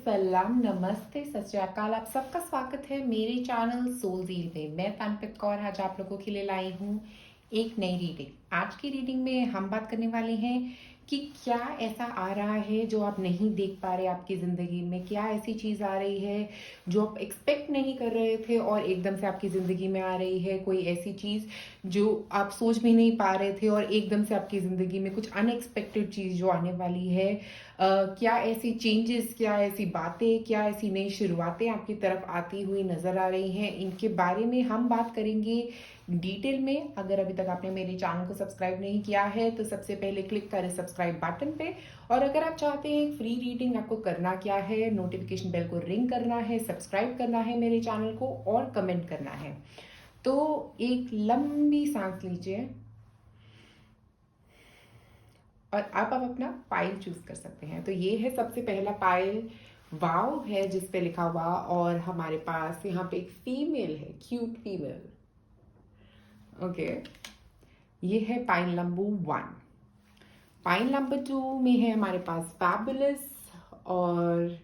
सलाम, नमस्ते, सत श्री अकाल। आप सबका स्वागत है मेरे चैनल सोल ज़ील में। मैं तांत्रिक कौर आज आप लोगों के लिए लाई हूँ एक नई रीडिंग। आज की रीडिंग में हम बात करने वाले हैं कि क्या ऐसा आ रहा है जो आप नहीं देख पा रहे आपकी ज़िंदगी में। क्या ऐसी चीज़ आ रही है जो आप एक्सपेक्ट नहीं कर रहे थे और एकदम से आपकी ज़िंदगी में आ रही है। कोई ऐसी चीज़ जो आप सोच भी नहीं पा रहे थे और एकदम से आपकी ज़िंदगी में कुछ अनएक्सपेक्टेड चीज़ जो आने वाली है। क्या ऐसी चेंजेस, क्या ऐसी बातें, क्या ऐसी नई शुरुआतें आपकी तरफ आती हुई नज़र आ रही हैं, इनके बारे में हम बात करेंगे डिटेल में। अगर अभी तक आपने मेरे चैनल को सब्सक्राइब नहीं किया है तो सबसे पहले क्लिक करें सब्सक्राइब बटन पे। और अगर आप चाहते हैं एक फ्री रीडिंग, आपको करना क्या है, नोटिफिकेशन बेल को रिंग करना है, सब्सक्राइब करना है मेरे चैनल को और कमेंट करना है। तो एक लंबी सांस लीजिए और आप अपना पाइल चूज कर सकते हैं। तो ये है सबसे पहला पाइल, वाव है जिस पे लिखा हुआ, और हमारे पास यहाँ पे एक फीमेल है, क्यूट फीमेल। ओके, ये है पाइल नंबर 1। पाइल नंबर 2 में है हमारे पास फैबुलस और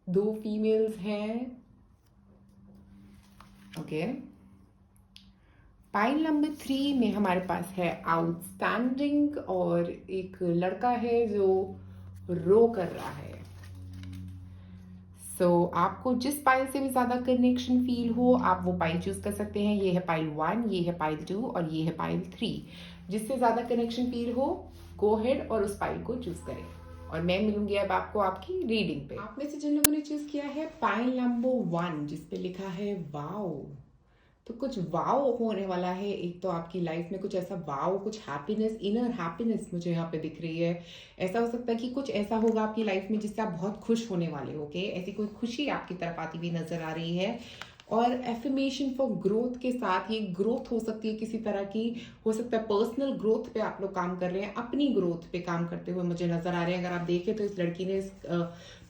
2 फीमेल्स हैं। ओके, पाइल नंबर 3 में हमारे पास है आउटस्टैंडिंग और एक लड़का है जो रो कर रहा है। आपको जिस पाइल से भी ज्यादा कनेक्शन फील हो आप वो पाइल चूज कर सकते हैं। ये है पाइल 1, ये है पाइल 2 और ये है पाइल 3। जिससे ज्यादा कनेक्शन फील हो गो हेड और उस पाइल को चूज करें। और मैं मिलूंगी अब आपको आपकी रीडिंग पे। आप में से जिन लोगों ने चूज किया है पाइल नंबर 1 जिसपे लिखा है वाओ, तो कुछ वाव होने वाला है। एक तो आपकी लाइफ में कुछ ऐसा वाव, कुछ हैप्पीनेस, इनर हैप्पीनेस मुझे यहाँ पे दिख रही है। ऐसा हो सकता है कि कुछ ऐसा होगा आपकी लाइफ में जिससे आप बहुत खुश होने वाले हो। ऐसी कोई खुशी आपकी तरफ आती हुई नजर आ रही है। और एफर्मेशन फॉर ग्रोथ के साथ ये ग्रोथ हो सकती है किसी तरह की। हो सकता है पर्सनल ग्रोथ पे आप लोग काम कर रहे हैं, अपनी ग्रोथ पे काम करते हुए मुझे नजर आ रहे हैं। अगर आप देखें तो इस लड़की ने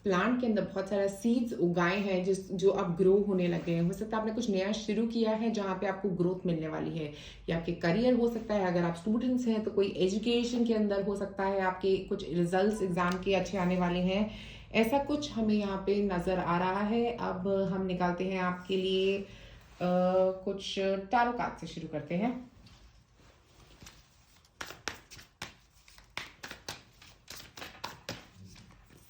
प्लांट के अंदर बहुत सारा सीड्स उगाए हैं जो अब ग्रो होने लगे हैं। हो सकता है आपने कुछ नया शुरू किया है जहाँ पे आपको ग्रोथ मिलने वाली है। या आपके करियर हो सकता है, अगर आप स्टूडेंट्स हैं तो कोई एजुकेशन के अंदर हो सकता है आपके कुछ रिजल्ट्स एग्जाम के अच्छे आने वाले हैं। ऐसा कुछ हमें यहाँ पे नजर आ रहा है। अब हम निकालते हैं आपके लिए कुछ टैरो कार्ड से शुरू करते हैं।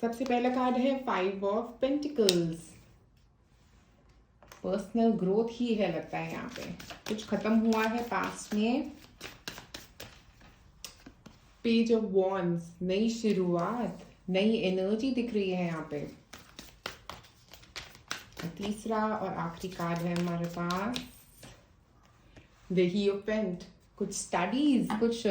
सबसे पहला कार्ड है 5 ऑफ पेंटिकल्स। पर्सनल ग्रोथ ही है लगता है यहाँ पे, कुछ खत्म हुआ है पास्ट में। पेज ऑफ वॉन्ड्स, नई शुरुआत, नई एनर्जी दिख रही है यहाँ पे। तीसरा और आखिरी कार्ड है हमारे पास द हिएरोफेंट। कुछ स्टडीज, कुछ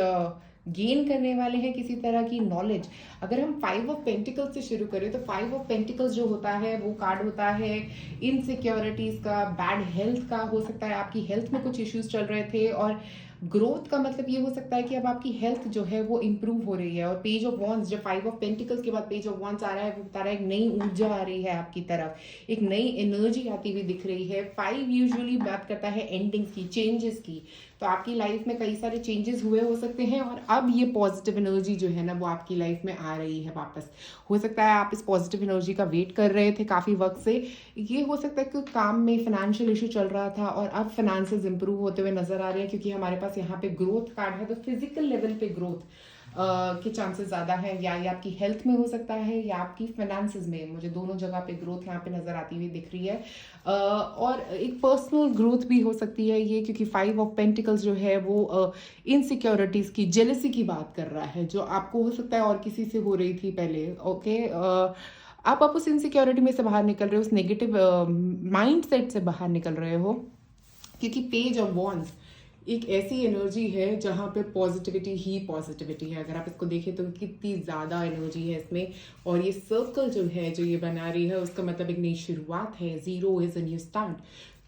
गेन करने वाले हैं किसी तरह की नॉलेज। अगर हम 5 ऑफ पेंटिकल्स से शुरू करें तो 5 ऑफ पेंटिकल्स जो होता है वो कार्ड होता है इनसिक्योरिटीज का, बैड हेल्थ का। हो सकता है आपकी हेल्थ में कुछ इश्यूज चल रहे थे और ग्रोथ का मतलब ये हो सकता है कि अब आपकी हेल्थ जो है वो इंप्रूव हो रही है। और पेज ऑफ वॉन्ड्स, जो 5 ऑफ पेंटिकल्स के बाद पेज ऑफ वॉन्ड्स आ रहा है वो बता रहा है एक नई ऊर्जा आ रही है आपकी तरफ, एक नई एनर्जी आती हुई दिख रही है। 5 यूजुअली बात करता है एंडिंग्स की, चेंजेस की। तो आपकी लाइफ में कई सारे चेंजेस हुए हो सकते हैं और अब ये पॉजिटिव एनर्जी जो है ना वो आपकी लाइफ में आ रही है वापस। हो सकता है आप इस पॉजिटिव एनर्जी का वेट कर रहे थे काफ़ी वक्त से। ये हो सकता है कि काम में फाइनेंशियल इशू चल रहा था और अब फाइनेंसेस इंप्रूव होते हुए नजर आ रहे हैं, क्योंकि हमारे पास यहाँ पे ग्रोथ कार्ड है। तो फिजिकल लेवल पे ग्रोथ के चांसेस ज़्यादा हैं, या ये आपकी हेल्थ में हो सकता है या आपकी फाइनेंसेस में। मुझे दोनों जगह पे ग्रोथ यहाँ पे नज़र आती हुई दिख रही है। और एक पर्सनल ग्रोथ भी हो सकती है ये, क्योंकि 5 ऑफ पेंटिकल्स जो है वो इनसिक्योरिटीज़ की, जेलसी की बात कर रहा है, जो आपको हो सकता है और किसी से हो रही थी पहले। आप उस इनसिक्योरिटी में से बाहर निकल रहे हो, उस नेगेटिव माइंड सेट से बाहर निकल रहे हो, क्योंकि पेज ऑफ वॉन्ड्स एक ऐसी एनर्जी है जहाँ पे पॉजिटिविटी ही पॉजिटिविटी है। अगर आप इसको देखें तो कितनी ज़्यादा एनर्जी है इसमें। और ये सर्कल जो है जो ये बना रही है उसका मतलब एक नई शुरुआत है। 0 इज़ अ न्यू स्टार्ट।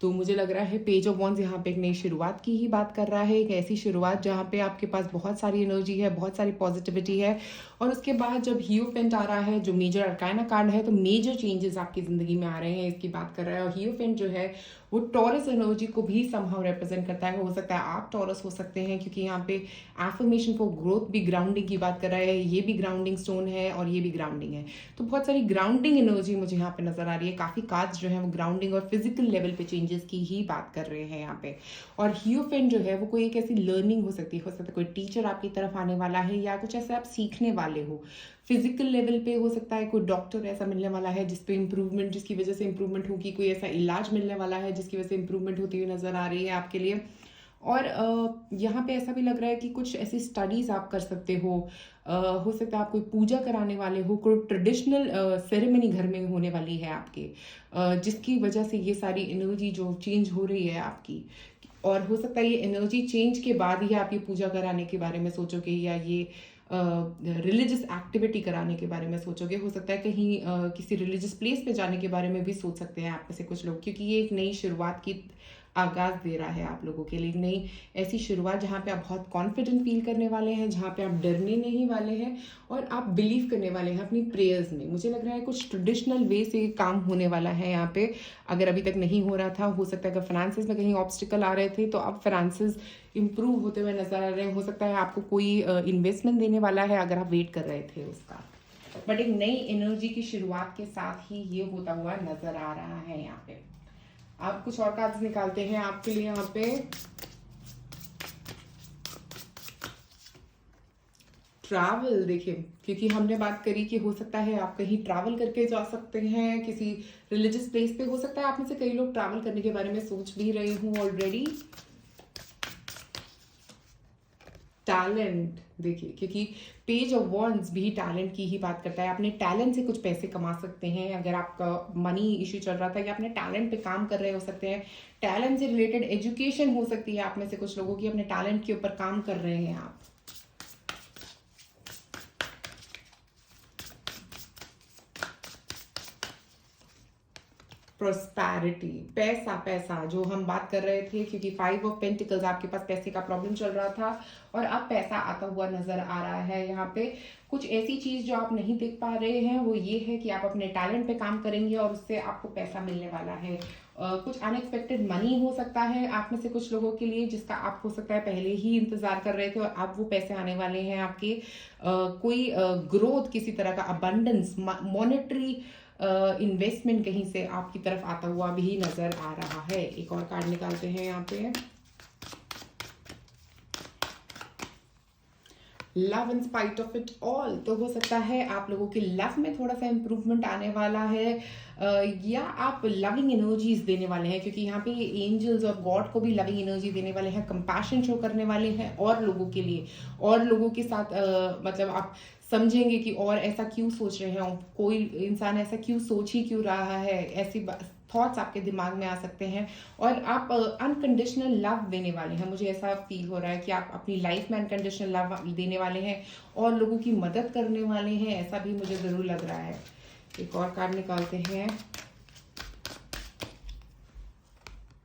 तो मुझे लग रहा है पेज ऑफ वॉन्ड्स यहाँ पे एक नई शुरुआत की ही बात कर रहा है। एक ऐसी शुरुआत जहाँ पे आपके पास बहुत सारी एनर्जी है, बहुत सारी पॉजिटिविटी है। और उसके बाद जब हिएरोफेंट आ रहा है जो मेजर अरकाना कार्ड है, तो मेजर चेंजेस आपकी ज़िंदगी में आ रहे हैं इसकी बात कर रहा है। और हिएरोफेंट जो है वो टॉरस एनर्जी को भी समहाउ रिप्रेजेंट करता है। हो सकता है आप टॉरस हो सकते हैं, क्योंकि यहाँ पे एफर्मेशन फॉर ग्रोथ भी ग्राउंडिंग की बात कर रहा है, ये भी ग्राउंडिंग स्टोन है और ये भी ग्राउंडिंग है। तो बहुत सारी ग्राउंडिंग एनर्जी मुझे यहाँ पे नजर आ रही है। काफ़ी कार्ड्स जो है वो ग्राउंडिंग और फिजिकल लेवल पे चेंजेस की ही बात कर रहे हैं यहाँ पे। और हियोफेंट जो है वो कोई एक ऐसी लर्निंग हो सकती है, कोई टीचर आपकी तरफ आने वाला है या कुछ ऐसा आप सीखने वाले हो। फिजिकल लेवल पे हो सकता है कोई डॉक्टर ऐसा मिलने वाला है जिस पे इम्प्रूवमेंट, जिसकी वजह से इम्प्रूवमेंट होगी, कोई ऐसा इलाज मिलने वाला है जिसकी वजह से इम्प्रूवमेंट होती हुई नजर आ रही है आपके लिए। और यहाँ पे ऐसा भी लग रहा है कि कुछ ऐसी स्टडीज आप कर सकते हो सकता है आप कोई पूजा कराने वाले हो, कोई ट्रेडिशनल सेरेमनी घर में होने वाली है आपके, जिसकी वजह से ये सारी एनर्जी जो चेंज हो रही है आपकी। और हो सकता है ये एनर्जी चेंज के बाद ही आप ये पूजा कराने के बारे में सोचोगे या ये रिलीजियस एक्टिविटी कराने के बारे में सोचोगे। हो सकता है कहीं किसी रिलीजियस प्लेस पे जाने के बारे में भी सोच सकते हैं आप में से कुछ लोग, क्योंकि ये एक नई शुरुआत की आगाज दे रहा है आप लोगों के लिए। नई ऐसी शुरुआत जहाँ पे आप बहुत कॉन्फिडेंट फील करने वाले हैं, जहाँ पे आप डरने नहीं वाले हैं और आप बिलीव करने वाले हैं अपनी प्रेयर्स में। मुझे लग रहा है कुछ ट्रेडिशनल वे से काम होने वाला है यहाँ पे। अगर अभी तक नहीं हो रहा था, हो सकता है अगर फाइनेंसेस में कहीं ऑब्स्टिकल आ रहे थे तो अब फाइनेंसेस इंप्रूव होते हुए नजर आ रहे हैं। हो सकता है आपको कोई इन्वेस्टमेंट देने वाला है अगर आप वेट कर रहे थे उसका। बट एक नई एनर्जी की शुरुआत के साथ ही ये होता हुआ नजर आ रहा है यहाँ पे। आप कुछ और कार्ड्स निकालते हैं आपके लिए यहाँ पे। ट्रैवल, देखिए क्योंकि हमने बात करी कि हो सकता है आप कहीं ट्रैवल करके जा सकते हैं किसी रिलीजियस प्लेस पे। हो सकता है आप में से कई लोग ट्रैवल करने के बारे में सोच भी रहे हूँ ऑलरेडी। टैलेंट, देखिए क्योंकि पेज ऑफ वॉन्ड्स भी टैलेंट की ही बात करता है। अपने टैलेंट से कुछ पैसे कमा सकते हैं। अगर आपका मनी इश्यू चल रहा था या अपने टैलेंट पे काम कर रहे हो सकते हैं। टैलेंट से रिलेटेड एजुकेशन हो सकती है आप में से कुछ लोगों की, अपने टैलेंट के ऊपर काम कर रहे हैं आप। प्रोस्पैरिटी, पैसा, पैसा जो हम बात कर रहे थे, क्योंकि 5 ऑफ पेंटिकल्स आपके पास पैसे का प्रॉब्लम चल रहा था और अब पैसा आता हुआ नजर आ रहा है यहाँ पे। कुछ ऐसी चीज जो आप नहीं देख पा रहे हैं वो ये है कि आप अपने टैलेंट पे काम करेंगे और उससे आपको पैसा मिलने वाला है। कुछ अनएक्सपेक्टेड मनी हो सकता है आप में से कुछ लोगों के लिए, जिसका आप हो सकता है पहले ही इंतजार कर रहे थे और अब वो पैसे आने वाले हैं आपके। कोई ग्रोथ, किसी तरह का अबंडेंस, मॉनेटरी इन्वेस्टमेंट कहीं से आपकी तरफ आता हुआ भी नजर आ रहा है। एक और कार्ड निकालते हैं यहाँ पे। Love in spite of it all, तो हो सकता है आप लोगों के लव में थोड़ा सा इंप्रूवमेंट आने वाला है या आप लविंग एनर्जीज देने वाले हैं, क्योंकि यहाँ पे एंजल्स और गॉड को भी लविंग एनर्जी देने वाले हैं, कंपैशन शो करने वाले हैं और लोगों के लिए, और लोगों के साथ मतलब आप समझेंगे कि और ऐसा क्यों सोच रहे हैं, कोई इंसान ऐसा क्यों सोच ही क्यों रहा है, ऐसी थॉट्स आपके दिमाग में आ सकते हैं और आप अनकंडीशनल लव देने वाले हैं। मुझे ऐसा फील हो रहा है कि आप अपनी लाइफ में अनकंडीशनल लव देने वाले हैं और लोगों की मदद करने वाले हैं, ऐसा भी मुझे जरूर लग रहा है। एक और कार्ड निकालते हैं।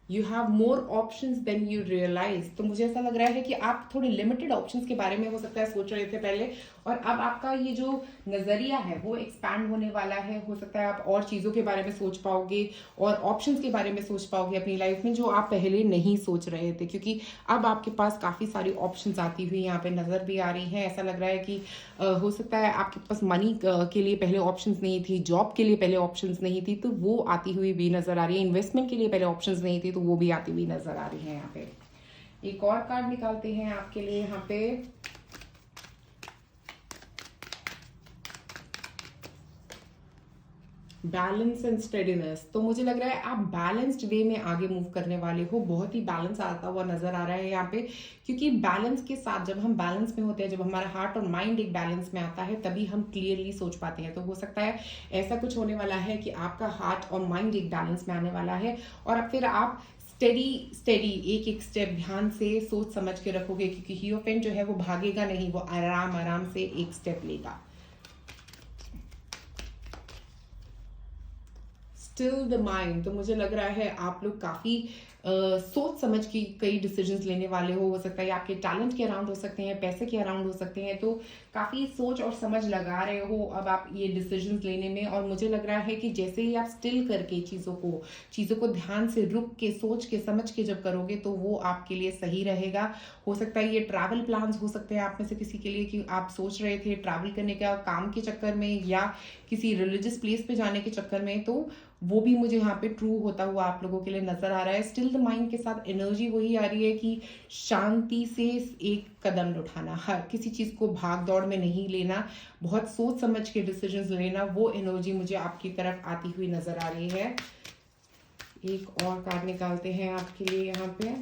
You have more options than you realise, तो मुझे ऐसा लग रहा है कि आप थोड़े लिमिटेड ऑप्शंस के बारे में हो सकता है सोच रहे थे पहले, और अब आपका ये जो नजरिया है वो एक्सपैंड होने वाला है। हो सकता है आप और चीजों के बारे में सोच पाओगे और ऑप्शंस के बारे में सोच पाओगे अपनी लाइफ में, जो आप पहले नहीं सोच रहे थे, क्योंकि अब आपके पास काफी सारी ऑप्शंस आती हुई यहाँ पे नजर भी आ रही है। ऐसा लग रहा है कि हो सकता है आपके पास मनी के लिए पहले ऑप्शंस नहीं थी, जॉब के लिए पहले ऑप्शंस नहीं थी, तो वो आती हुई भी नजर आ रही है। इन्वेस्टमेंट के लिए पहले ऑप्शंस नहीं थी, तो वो भी आती हुई नजर आ रही है यहाँ पे। एक और कार्ड निकालते हैं आपके लिए यहाँ पे। बैलेंस एंड स्टेडीनेस, तो मुझे लग रहा है आप बैलेंस्ड वे में आगे मूव करने वाले हो। बहुत ही बैलेंस आता हुआ नजर आ रहा है यहाँ पे, क्योंकि बैलेंस के साथ जब हम बैलेंस में होते हैं, जब हमारा हार्ट और माइंड एक बैलेंस में आता है, तभी हम क्लियरली सोच पाते हैं। तो हो सकता है ऐसा कुछ होने वाला है कि आपका हार्ट और माइंड एक बैलेंस में आने वाला है और अब फिर आप स्टेडी एक एक स्टेप ध्यान से सोच समझ के रखोगे, क्योंकि हियोफेंट जो है वो भागेगा नहीं, वो आराम आराम से एक स्टेप लेगा। स्टिल द माइंड, तो मुझे लग रहा है आप लोग काफी सोच समझ के कई डिसीजंस लेने वाले हो सकता है आपके टैलेंट के अराउंड हो सकते हैं, पैसे के अराउंड हो सकते हैं, तो काफ़ी सोच और समझ लगा रहे हो अब आप ये डिसीजंस लेने में। और मुझे लग रहा है कि जैसे ही आप स्टिल करके चीज़ों को ध्यान से रुक के सोच के समझ के जब करोगे तो वो आपके लिए सही रहेगा। हो सकता है ये ट्रैवल प्लान्स हो सकते हैं आप में से किसी के लिए कि आप सोच रहे थे ट्रैवल करने का काम के चक्कर में या किसी रिलीजियस प्लेस पे जाने के चक्कर में, तो वो भी मुझे यहाँ पे ट्रू होता हुआ आप लोगों के लिए नजर आ रहा है। स्टिल द माइंड के साथ एनर्जी वही आ रही है कि शांति से एक कदम उठाना, हर किसी चीज़ को भाग दौड़ में नहीं लेना, बहुत सोच समझ के डिसीजंस लेना, वो एनर्जी मुझे आपकी तरफ आती हुई नजर आ रही है। एक और कार्ड निकालते हैं आपके लिए यहाँ पे।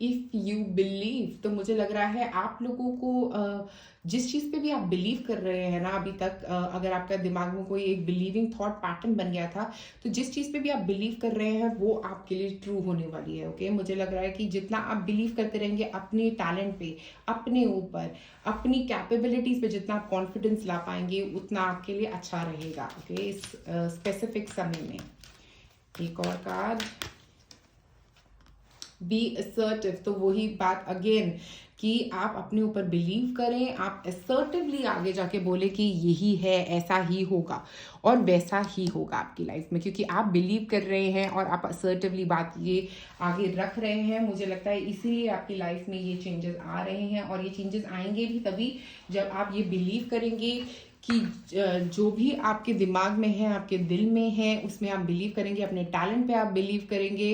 इफ यू बिलीव, तो मुझे लग रहा है आप लोगों को जिस चीज़ पे भी आप बिलीव कर रहे हैं ना अभी तक, अगर आपका दिमाग में कोई एक बिलीविंग थॉट पैटर्न बन गया था, तो जिस चीज़ पे भी आप बिलीव कर रहे हैं वो आपके लिए ट्रू होने वाली है। ओके, मुझे लग रहा है कि जितना आप बिलीव करते रहेंगे अपने टैलेंट पे, अपने ऊपर, अपनी कैपेबिलिटीज पे, जितना आप कॉन्फिडेंस ला पाएंगे उतना आपके लिए अच्छा रहेगा। ओके, इस स्पेसिफिक समय में। एक और कार्ड, बी असर्टिव, तो वही बात अगेन कि आप अपने ऊपर बिलीव करें, आप असर्टिवली आगे जाके बोले कि यही है, ऐसा ही होगा और वैसा ही होगा आपकी लाइफ में, क्योंकि आप बिलीव कर रहे हैं और आप असर्टिवली बात ये आगे रख रहे हैं। मुझे लगता है इसीलिए आपकी लाइफ में ये चेंजेस आ रहे हैं और ये चेंजेस आएंगे भी तभी जब आप ये बिलीव करेंगे कि जो भी आपके दिमाग में है, आपके दिल में है, उसमें आप बिलीव करेंगे, अपने टैलेंट पे आप बिलीव करेंगे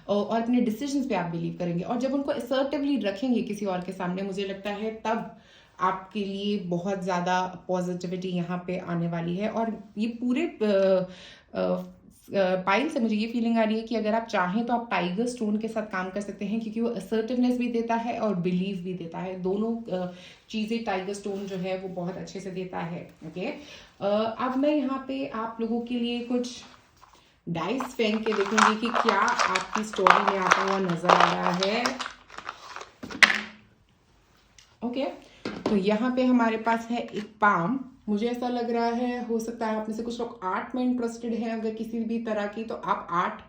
और अपने डिसीजंस पे आप बिलीव करेंगे। और जब उनको असर्टिवली रखेंगे किसी और के सामने, मुझे लगता है तब आपके लिए बहुत ज़्यादा पॉजिटिविटी यहाँ पे आने वाली है। और ये पूरे पाइल से मुझे ये फीलिंग आ रही है कि अगर आप चाहें तो आप टाइगर स्टोन के साथ काम कर सकते हैं, क्योंकि वो असर्टिवनेस भी देता है और बिलीव भी देता है। दोनों चीज़ें टाइगर स्टोन जो है वो बहुत अच्छे से देता है। ओके, अब मैं यहाँ पे आप लोगों के लिए कुछ डाइस फेंक के देखूंगी कि क्या आपकी स्टोरी में आता हुआ नजर आ रहा है। ओके, तो यहाँ पे हमारे पास है एक पाम। मुझे ऐसा लग रहा है, हो सकता है आप में से कुछ लोग आर्ट में इंटरेस्टेड हैं, अगर किसी भी तरह की, तो आप आर्ट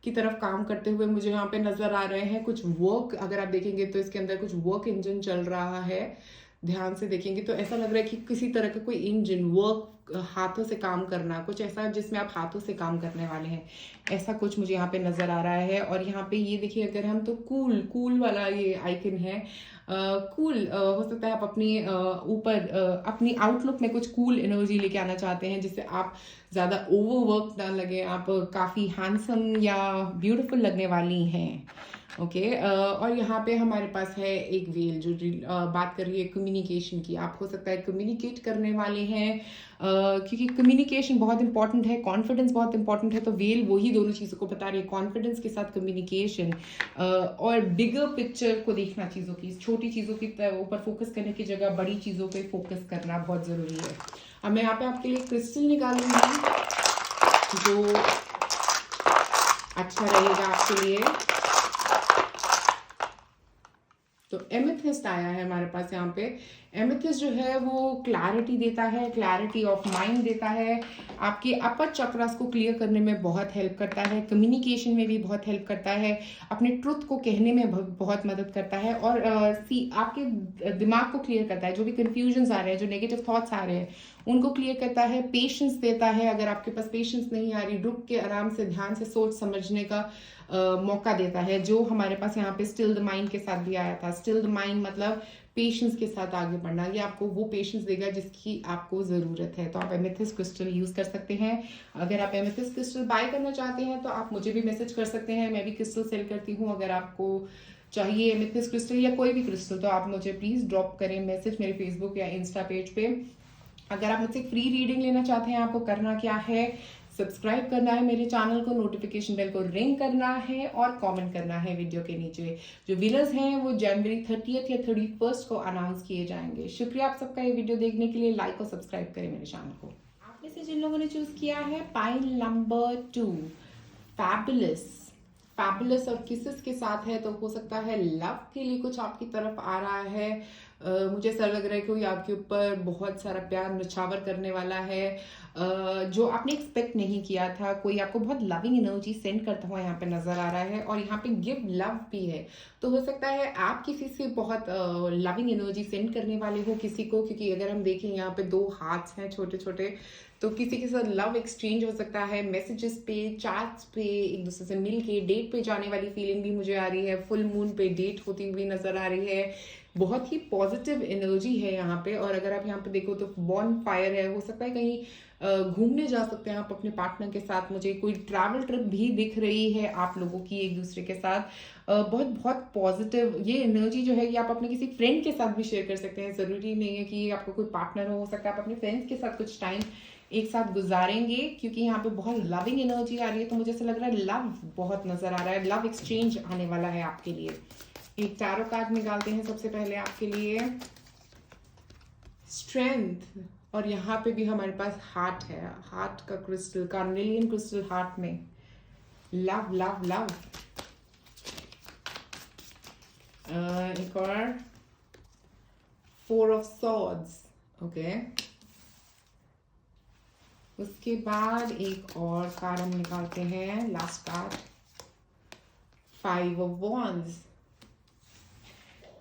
की तरफ काम करते हुए मुझे यहाँ पे नजर आ रहे हैं। कुछ वर्क अगर आप देखेंगे तो इसके अंदर कुछ वर्क इंजन चल रहा है, ध्यान से देखेंगे तो ऐसा लग रहा है कि किसी तरह का कोई इंजन वर्क, हाथों से काम करना, कुछ ऐसा जिसमें आप हाथों से काम करने वाले हैं, ऐसा कुछ मुझे यहाँ पे नजर आ रहा है। और यहाँ पे ये देखिए, अगर हम तो कूल वाला ये आइकन है, कूल हो सकता है आप अपनी ऊपर अपनी आउटलुक में कुछ कूल एनर्जी लेके आना चाहते हैं, जिससे आप ज़्यादा ओवरवर्क ना लगे, आप काफ़ी हैंडसम या ब्यूटीफुल लगने वाली हैं। ओके, और यहाँ पे हमारे पास है एक वेल जो बात कर रही है कम्युनिकेशन की। आप हो सकता है कम्युनिकेट करने वाले हैं, क्योंकि कम्युनिकेशन बहुत इंपॉर्टेंट है, कॉन्फिडेंस बहुत इंपॉर्टेंट है, तो वेल वही दोनों चीज़ों को बता रही है, कॉन्फिडेंस के साथ कम्युनिकेशन और बिगर पिक्चर को देखना, चीज़ों की, छोटी चीज़ों की ऊपर फोकस करने की जगह बड़ी चीज़ों पे फोकस करना बहुत ज़रूरी है। अब मैं यहाँ पे आपके लिए क्रिस्टल निकालूंगी जो अच्छा रहेगा आपके लिए। तो एमेथिस्ट आया है हमारे पास यहाँ पे। एमेथिस्ट जो है वो क्लैरिटी देता है, क्लैरिटी ऑफ माइंड देता है, आपके अपर चक्रास को क्लियर करने में बहुत हेल्प करता है, कम्युनिकेशन में भी बहुत हेल्प करता है, अपने ट्रुथ को कहने में बहुत मदद करता है और आपके दिमाग को क्लियर करता है, जो भी कन्फ्यूजन्स आ रहे हैं, जो नेगेटिव थॉट्स आ रहे हैं उनको क्लियर करता है, पेशेंस देता है, अगर आपके पास पेशेंस नहीं आ रही, रुक के आराम से ध्यान से सोच समझने का मौका देता है, जो हमारे पास यहाँ पे स्टिल द माइंड के साथ भी आया था। स्टिल द माइंड मतलब पेशेंस के साथ आगे बढ़ना, ये आपको वो पेशेंस देगा जिसकी आपको ज़रूरत है। तो आप एमेथिस्ट क्रिस्टल यूज़ कर सकते हैं। अगर आप एमेथिस्ट क्रिस्टल बाय करना चाहते हैं तो आप मुझे भी मैसेज कर सकते हैं, मैं भी क्रिस्टल सेल करती हूँ। अगर आपको चाहिए एमेथिस्ट क्रिस्टल या कोई भी क्रिस्टल तो आप मुझे प्लीज़ ड्रॉप करें मैसेज मेरे फेसबुक या इंस्टा पेज पे। अगर आप मुझसे फ्री रीडिंग लेना चाहते हैं, आपको करना क्या है, सब्सक्राइब करना है मेरे चैनल को, नोटिफिकेशन बेल को रिंग करना है और कमेंट करना है वीडियो के नीचे। जो विनर्स हैं वो जनवरी 30 या 31 को अनाउंस किए जाएंगे। शुक्रिया आप सबका ये वीडियो देखने के लिए। लाइक और सब्सक्राइब करें मेरे चैनल को। आप में से जिन लोगों ने चूज किया है पाइल नंबर 2, फैबुलस और किसेस के साथ है, तो हो सकता है लव के लिए कुछ आपकी तरफ आ रहा है। मुझे ऐसा लग रहा है कि कोई आपके ऊपर बहुत सारा प्यार निछावर करने वाला है, जो आपने एक्सपेक्ट नहीं किया था। कोई आपको बहुत लविंग एनर्जी सेंड करता हुआ यहाँ पे नजर आ रहा है, और यहाँ पे गिव लव भी है। तो हो सकता है आप किसी से बहुत लविंग एनर्जी सेंड करने वाले हो किसी को, क्योंकि अगर हम देखें यहाँ पे 2 हाथ हैं छोटे छोटे, तो किसी के साथ लव एक्सचेंज हो सकता है, मैसेजेस पे, चैट्स पे, एक दूसरे से मिल के डेट पे जाने वाली फीलिंग भी मुझे आ रही है। फुल मून पे डेट होती हुई नजर आ रही है। बहुत ही पॉजिटिव एनर्जी है यहाँ पे। और अगर आप यहाँ पे देखो तो बॉन फायर है, हो सकता है कहीं घूमने जा सकते हैं आप अपने पार्टनर के साथ। मुझे कोई ट्रैवल ट्रिप भी दिख रही है आप लोगों की एक दूसरे के साथ। बहुत बहुत पॉजिटिव ये एनर्जी जो है, ये आप अपने किसी फ्रेंड के साथ भी शेयर कर सकते हैं। जरूरी नहीं है कि आपको कोई पार्टनर हो सकता है आप अपने फ्रेंड्स के साथ कुछ टाइम एक साथ गुजारेंगे, क्योंकि यहाँ पे बहुत लविंग एनर्जी आ रही है। तो मुझे ऐसा लग रहा है लव बहुत नजर आ रहा है, लव एक्सचेंज आने वाला है आपके लिए। एक टैरो कार्ड निकालते हैं सबसे पहले आपके लिए, स्ट्रेंथ। और यहाँ पे भी हमारे पास हार्ट है, हार्ट का क्रिस्टल, कार्नेलियन क्रिस्टल हार्ट में, लव लव लव। एक और 4 ऑफ सॉर्ड्स, ओके। उसके बाद एक और कार्ड हम निकालते हैं, लास्ट कार्ड 5 ऑफ वॉन्ड्स।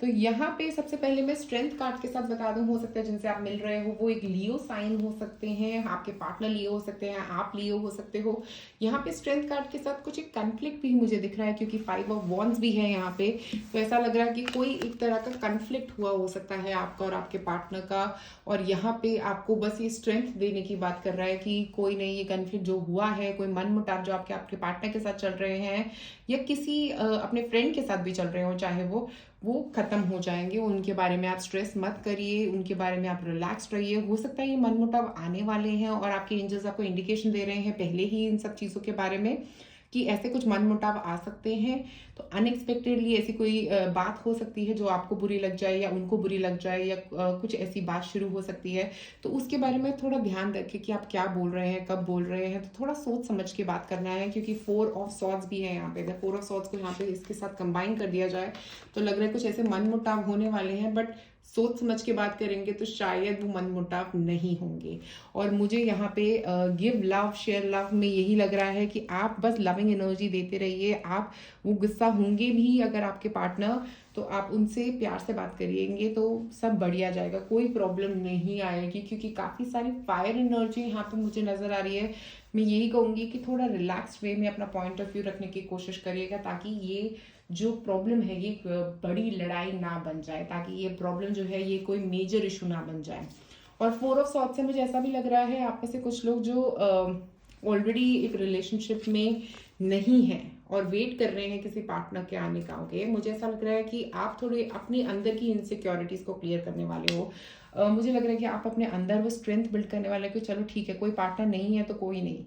तो यहाँ पे सबसे पहले मैं स्ट्रेंथ कार्ड के साथ बता दूं, हो सकता है जिनसे आप मिल रहे हो वो एक लियो साइन हो सकते हैं, आपके पार्टनर लियो हो सकते हैं, आप लियो हो सकते हो। यहाँ पे स्ट्रेंथ कार्ड के साथ कुछ एक कन्फ्लिक्ट भी मुझे दिख रहा है, क्योंकि 5 ऑफ वॉन्ड्स भी है यहाँ पे। तो ऐसा लग रहा है कि कोई एक तरह का कन्फ्लिक्ट हुआ हो सकता है आपका और आपके पार्टनर का, और यहाँ पे आपको बस ये स्ट्रेंथ देने की बात कर रहा है कि कोई नहीं, ये कन्फ्लिक्ट जो हुआ है, कोई मन मुटाव जो आपके पार्टनर के साथ चल रहे हैं या किसी अपने फ्रेंड के साथ भी चल रहे हो, चाहे वो खत्म हो जाएंगे। उनके बारे में आप स्ट्रेस मत करिए, उनके बारे में आप रिलैक्स रहिए। हो सकता है ये मनमुटाव आने वाले हैं और आपके एंजल्स आपको इंडिकेशन दे रहे हैं पहले ही इन सब चीज़ों के बारे में कि ऐसे कुछ मनमुटाव आ सकते हैं। तो अनएक्सपेक्टेडली ऐसी कोई बात हो सकती है जो आपको बुरी लग जाए या उनको बुरी लग जाए, या कुछ ऐसी बात शुरू हो सकती है। तो उसके बारे में थोड़ा ध्यान रखें कि आप क्या बोल रहे हैं, कब बोल रहे हैं। तो थोड़ा सोच समझ के बात करना है, क्योंकि 4 ऑफ सॉर्ड्स भी है यहाँ पे। अगर 4 ऑफ सॉर्ड्स को यहाँ पे इसके साथ कंबाइन कर दिया जाए तो लग रहा है कुछ ऐसे मनमुटाव होने वाले हैं, बट सोच समझ के बात करेंगे तो शायद वो मनमुटाव नहीं होंगे। और मुझे यहाँ पे गिव लव शेयर लव में यही लग रहा है कि आप बस लविंग एनर्जी देते रहिए। आप वो गुस्सा होंगे भी अगर आपके पार्टनर, तो आप उनसे प्यार से बात करिएंगे तो सब बढ़िया जाएगा, कोई प्रॉब्लम नहीं आएगी। क्योंकि काफ़ी सारी फायर एनर्जी यहाँ पे मुझे नज़र आ रही है। मैं यही कहूँगी कि थोड़ा रिलैक्स वे में अपना पॉइंट ऑफ व्यू रखने की कोशिश करिएगा, ताकि ये जो प्रॉब्लम है ये बड़ी लड़ाई ना बन जाए, ताकि ये प्रॉब्लम जो है ये कोई मेजर इशू ना बन जाए। और 4 ऑफ सॉर्ड्स से मुझे ऐसा भी लग रहा है आप में से कुछ लोग जो ऑलरेडी एक रिलेशनशिप में नहीं है और वेट कर रहे हैं किसी पार्टनर के आने का। ओके, मुझे ऐसा लग रहा है कि आप थोड़े अपने अंदर की इनसिक्योरिटीज को क्लियर करने वाले हो। मुझे लग रहा है कि आप अपने अंदर वो स्ट्रेंथ बिल्ड करने वाले हो कि चलो ठीक है, कोई पार्टनर नहीं है तो कोई नहीं।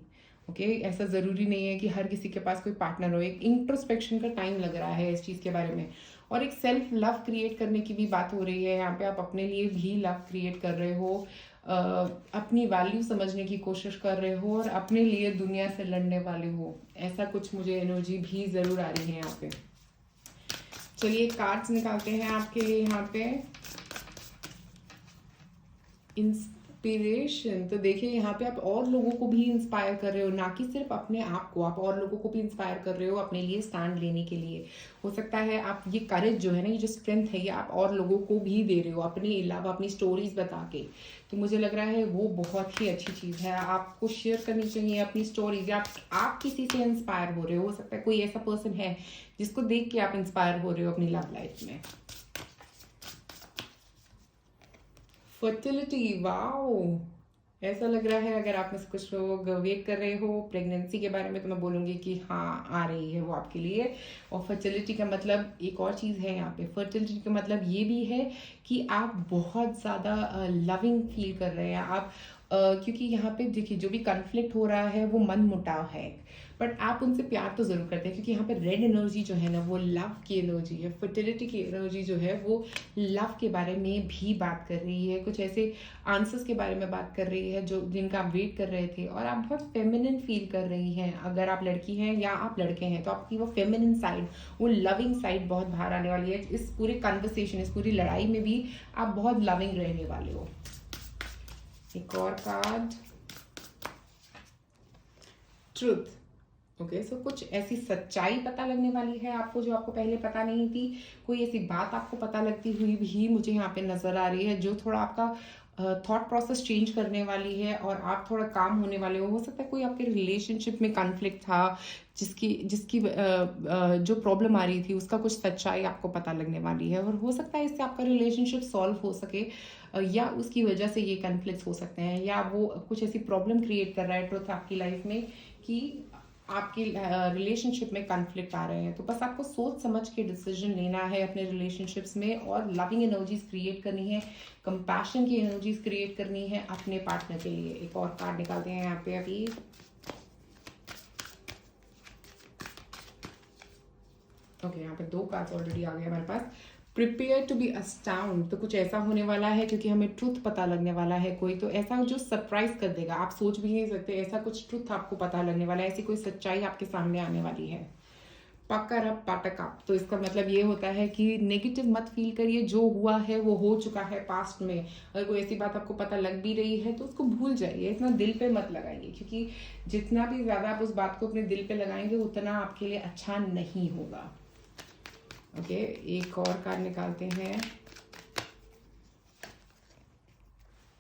ओके, ऐसा ज़रूरी नहीं है कि हर किसी के पास कोई पार्टनर हो। एक इंट्रोस्पेक्शन का टाइम लग रहा है इस चीज़ के बारे में, और एक सेल्फ लव क्रिएट करने की भी बात हो रही है यहाँ पे। आप अपने लिए भी लव क्रिएट कर रहे हो, अपनी वैल्यू समझने की कोशिश कर रहे हो और अपने लिए दुनिया से लड़ने वाले हो। ऐसा कुछ मुझे एनर्जी भी ज़रूर आ रही है यहाँ पे। चलिए कार्ड्स निकालते हैं आपके लिए यहाँ पे। इंस्पिरेशन, तो देखिए यहाँ पे आप और लोगों को भी इंस्पायर कर रहे हो, ना कि सिर्फ अपने आप को, आप और लोगों को भी इंस्पायर कर रहे हो अपने लिए स्टैंड लेने के लिए। हो सकता है आप ये करेज जो है ना, ये जो स्ट्रेंथ है, ये आप और लोगों को भी दे रहे हो अपने अलावा, अपनी स्टोरीज बता के। तो मुझे लग रहा है वो बहुत ही अच्छी चीज़ है, आपको शेयर करनी चाहिए अपनी स्टोरीज। आप किसी से इंस्पायर हो रहे हो सकता है कोई ऐसा पर्सन है जिसको देख के आप इंस्पायर हो रहे हो अपनी लव लाइफ में। फर्टिलिटी, वाओ, ऐसा लग रहा है अगर आप में से कुछ लोग वेट कर रहे हो प्रेगनेंसी के बारे में, तो मैं बोलूँगी कि हाँ आ रही है वो आपके लिए। और फर्टिलिटी का मतलब एक और चीज़ है यहाँ पे, फर्टिलिटी का मतलब ये भी है कि आप बहुत ज़्यादा लविंग फील कर रहे हैं, आप क्योंकि यहाँ पे देखिए जो भी कन्फ्लिक्ट हो रहा है वो मन मुटाव है, बट आप उनसे प्यार तो ज़रूर करते हैं, क्योंकि यहाँ पे रेड एनर्जी जो है ना वो लव की एनर्जी है, फर्टिलिटी की एनर्जी जो है वो लव के बारे में भी बात कर रही है, कुछ ऐसे आंसर्स के बारे में बात कर रही है जो जिनका आप वेट कर रहे थे, और आप बहुत फेमिनिन फील कर रही हैं। अगर आप लड़की हैं या आप लड़के हैं तो आपकी वो फेमिनिन साइड, वो लविंग साइड बहुत बाहर आने वाली है। इस पूरे कन्वर्सेशन, इस पूरी लड़ाई में भी आप बहुत लविंग रहने वाले हो। एक और कार्ड, ट्रूथ। ओके, सो कुछ ऐसी सच्चाई पता लगने वाली है आपको जो आपको पहले पता नहीं थी। कोई ऐसी बात आपको पता लगती हुई भी मुझे यहाँ पे नजर आ रही है जो थोड़ा आपका थॉट प्रोसेस चेंज करने वाली है, और आप थोड़ा काम होने वाले हो सकता है कोई आपके रिलेशनशिप में कॉन्फ्लिक्ट था, जिसकी जिसकी जो प्रॉब्लम आ रही थी उसका कुछ सच्चाई आपको पता लगने वाली है, और हो सकता है इससे आपका रिलेशनशिप सॉल्व हो सके, या उसकी वजह से ये कॉन्फ्लिक्ट हो सकते हैं, या वो कुछ ऐसी प्रॉब्लम क्रिएट कर रहा है ट्रुथ आपकी लाइफ में कि आपके रिलेशनशिप में कॉन्फ्लिक्ट आ रहे हैं। तो बस आपको सोच समझ के डिसीजन लेना है अपने रिलेशनशिप्स में, और लविंग एनर्जीज क्रिएट करनी है, कंपैशन की एनर्जीज क्रिएट करनी है अपने पार्टनर के लिए। एक और कार्ड निकालते हैं यहाँ पे अभी। ओके, यहाँ पे 2 कार्ड्स ऑलरेडी आ गए हमारे पास। प्रिपेयर टू बी अस्टाउंड, तो कुछ ऐसा होने वाला है क्योंकि हमें ट्रुथ पता लगने वाला है, कोई तो ऐसा जो सरप्राइज कर देगा, आप सोच भी नहीं सकते, ऐसा कुछ ट्रुथ आपको पता लगने वाला है, ऐसी कोई सच्चाई आपके सामने आने वाली है। पकड़ अप पाटक अप, तो इसका मतलब ये होता है कि नेगेटिव मत फील करिए, जो हुआ है वो हो चुका है पास्ट में। अगर कोई ऐसी बात आपको पता लग भी रही है तो उसको भूल जाइए, इतना दिल पे मत लगाइए, क्योंकि जितना भी ज्यादा आप उस बात को अपने दिल पे लगाएंगे उतना आपके लिए अच्छा नहीं होगा। ओके, एक और कार्ड निकालते हैं।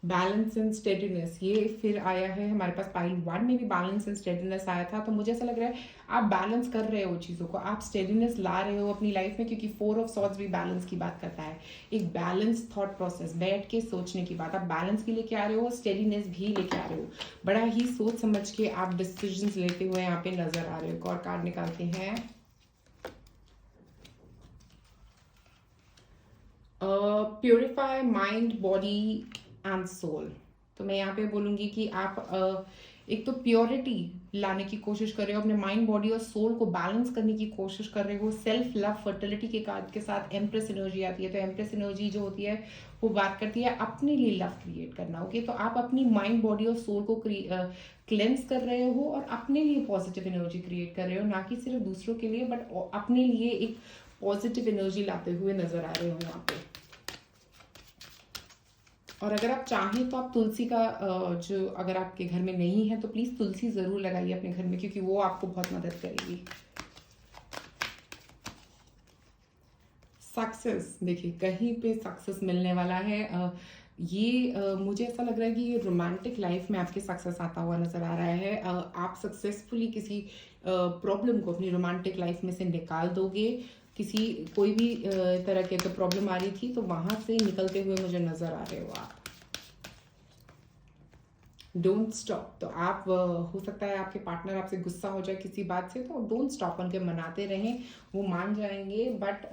बैलेंस एंड स्टेडीनेस, ये फिर आया है हमारे पास। पाइल 1 में भी बैलेंस एंड स्टेडीनेस आया था, तो मुझे ऐसा लग रहा है आप बैलेंस कर रहे हो चीज़ों को, आप स्टेडीनेस ला रहे हो अपनी लाइफ में, क्योंकि 4 ऑफ सॉर्ड्स भी बैलेंस की बात करता है। एक बैलेंस थॉट प्रोसेस, बैठ के सोचने की बात, आप बैलेंस भी लेके आ रहे हो, स्टेडीनेस भी लेके आ रहे हो, बड़ा ही सोच समझ के आप डिसीजंस लेते हुए यहाँ पे नजर आ रहे हो। एक और कार्ड निकालते हैं। Purify mind, body and soul. तो मैं यहाँ पे बोलूँगी कि आप एक तो प्योरिटी लाने की कोशिश कर रहे हो, अपने माइंड, बॉडी और सोल को बैलेंस करने की कोशिश कर रहे हो। सेल्फ लव, फर्टिलिटी के कार्ड के साथ एम्प्रेस एनर्जी आती है, तो एम्प्रेस एनर्जी जो होती है वो बात करती है अपने लिए लव क्रिएट करना। ओके, तो आप अपनी माइंड, बॉडी और सोल को क्लेंस कर रहे हो और अपने लिए पॉजिटिव एनर्जी क्रिएट कर रहे हो, ना कि सिर्फ दूसरों के लिए, बट अपने लिए एक पॉजिटिव एनर्जी लाते हुए नजर आ रहे हो यहाँ पे। और अगर आप चाहें तो आप तुलसी का जो अगर आपके घर में नहीं है तो प्लीज तुलसी जरूर लगाइए अपने घर में, क्योंकि वो आपको बहुत मदद करेगी। सक्सेस, देखिए कहीं पे सक्सेस मिलने वाला है। मुझे ऐसा लग रहा है कि ये रोमांटिक लाइफ में आपके सक्सेस आता हुआ नजर आ रहा है। आप सक्सेसफुली किसी प्रॉब्लम को अपनी रोमांटिक लाइफ में से निकाल दोगे। कोई भी तरह के तो प्रॉब्लम आ रही थी तो वहां से निकलते हुए मुझे नजर आ रहे हो आप। डोंट स्टॉप, तो आप हो सकता है आपके पार्टनर आपसे गुस्सा हो जाए किसी बात से, तो डोंट स्टॉप, उनके मनाते रहें, वो मान जाएंगे, बट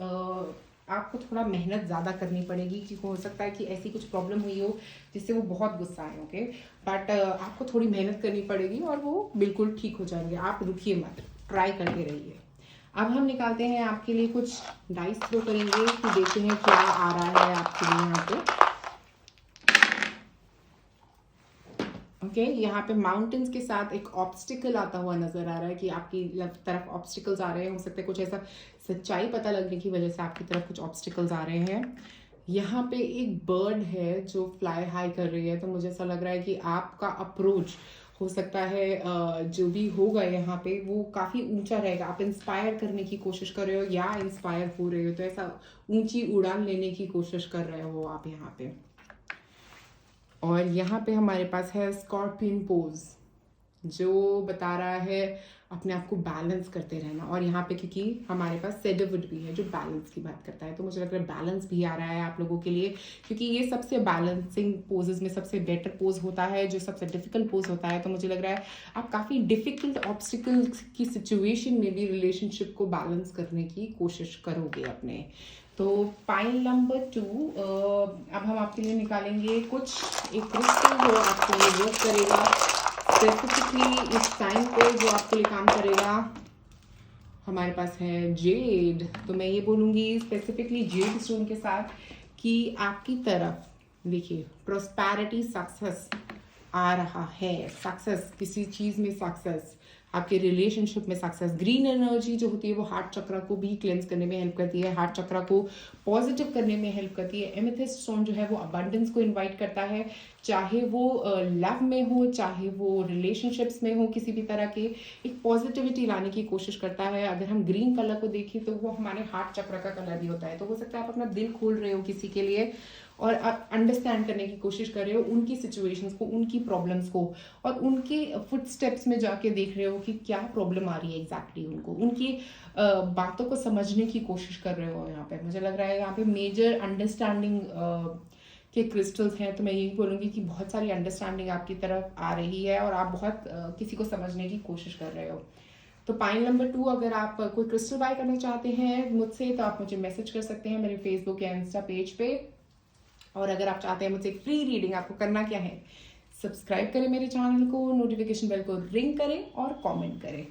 आपको थोड़ा मेहनत ज़्यादा करनी पड़ेगी, क्योंकि हो सकता है कि ऐसी कुछ प्रॉब्लम हुई हो जिससे वो बहुत गुस्सा आए। ओके, बट आपको थोड़ी मेहनत करनी पड़ेगी और वो बिल्कुल ठीक हो जाएंगे। आप रुकिए मत, ट्राई करते रहिए। अब हम निकालते हैं आपके लिए, कुछ डाइस थ्रो करेंगे कि देखते हैं क्या आ रहा है आपके लिए यहाँ पे। ओके, यहाँ पे माउंटेन्स के साथ एक ऑब्स्टिकल आता हुआ नजर आ रहा है कि आपकी तरफ ऑब्स्टिकल्स आ रहे हैं। हो सकता है कुछ ऐसा सच्चाई पता लगने की वजह से आपकी तरफ कुछ ऑब्स्टिकल्स आ रहे हैं। यहाँ पे एक बर्ड है जो फ्लाई हाई कर रही है, तो मुझे ऐसा लग रहा है कि आपका अप्रोच हो सकता है जो भी होगा यहाँ पे वो काफ़ी ऊंचा रहेगा। आप इंस्पायर करने की कोशिश कर रहे हो या इंस्पायर हो रहे हो, तो ऐसा ऊंची उड़ान लेने की कोशिश कर रहे हो आप यहाँ पे। और यहाँ पे हमारे पास है स्कॉर्पियन पोज, जो बता रहा है अपने आप को बैलेंस करते रहना। और यहाँ पे क्योंकि हमारे पास सेडरवुड भी है जो बैलेंस की बात करता है, तो मुझे लग रहा है बैलेंस भी आ रहा है आप लोगों के लिए, क्योंकि ये सबसे बैलेंसिंग पोजेस में सबसे बेटर पोज होता है, जो सबसे डिफिकल्ट पोज होता है। तो मुझे लग रहा है आप काफ़ी डिफिकल्ट ऑब्स्टिकल्स की सिचुएशन में भी रिलेशनशिप को बैलेंस करने की कोशिश करोगे अपने। तो पाइल नंबर 2, अब हम आपके लिए निकालेंगे कुछ एक क्रिस्टल जो आपके लिए वर्क करेगा स्पेसिफिकली इस टाइम पे, जो आपके लिए काम करेगा। हमारे पास है जेड, तो मैं ये बोलूँगी स्पेसिफिकली जेड स्टोन के साथ कि आपकी तरफ देखिए प्रोस्पैरिटी सक्सेस आ रहा है, सक्सेस किसी चीज़ में, सक्सेस आपके रिलेशनशिप में सक्सेस। ग्रीन एनर्जी जो होती है वो हार्ट चक्र को भी क्लेंस करने में हेल्प करती है, हार्ट चक्र को पॉजिटिव करने में हेल्प करती है। एमेथिस्ट स्टोन जो है वो अबंडेंस को इनवाइट करता है, चाहे वो लव में हो, चाहे वो रिलेशनशिप्स में हो, किसी भी तरह के एक पॉजिटिविटी लाने की कोशिश करता है। अगर हम ग्रीन कलर को देखें तो वो हमारे हार्ट चक्र का कलर भी होता है, तो हो सकता है आप अपना दिल खोल रहे हो किसी के लिए और आप अंडरस्टैंड करने की कोशिश कर रहे हो उनकी सिचुएशंस को, उनकी प्रॉब्लम्स को, और उनके फुट स्टेप्स में जाके देख रहे हो कि क्या प्रॉब्लम आ रही है एग्जैक्टली उनको, उनकी बातों को समझने की कोशिश कर रहे हो। यहाँ पे मुझे लग रहा है यहाँ पे मेजर अंडरस्टैंडिंग के क्रिस्टल्स हैं, तो मैं यही बोलूँगी कि बहुत सारी अंडरस्टैंडिंग आपकी तरफ आ रही है और आप बहुत किसी को समझने की कोशिश कर रहे हो। तो पाइल नंबर 2, अगर आप कोई क्रिस्टल बाय करना चाहते हैं मुझसे तो आप मुझे मैसेज कर सकते हैं मेरे फेसबुक या इंस्टा पेज पे। और अगर आप चाहते हैं मुझसे फ्री रीडिंग, आपको करना क्या है, सब्सक्राइब करें मेरे चैनल को, नोटिफिकेशन बेल को रिंग करें और कमेंट करें।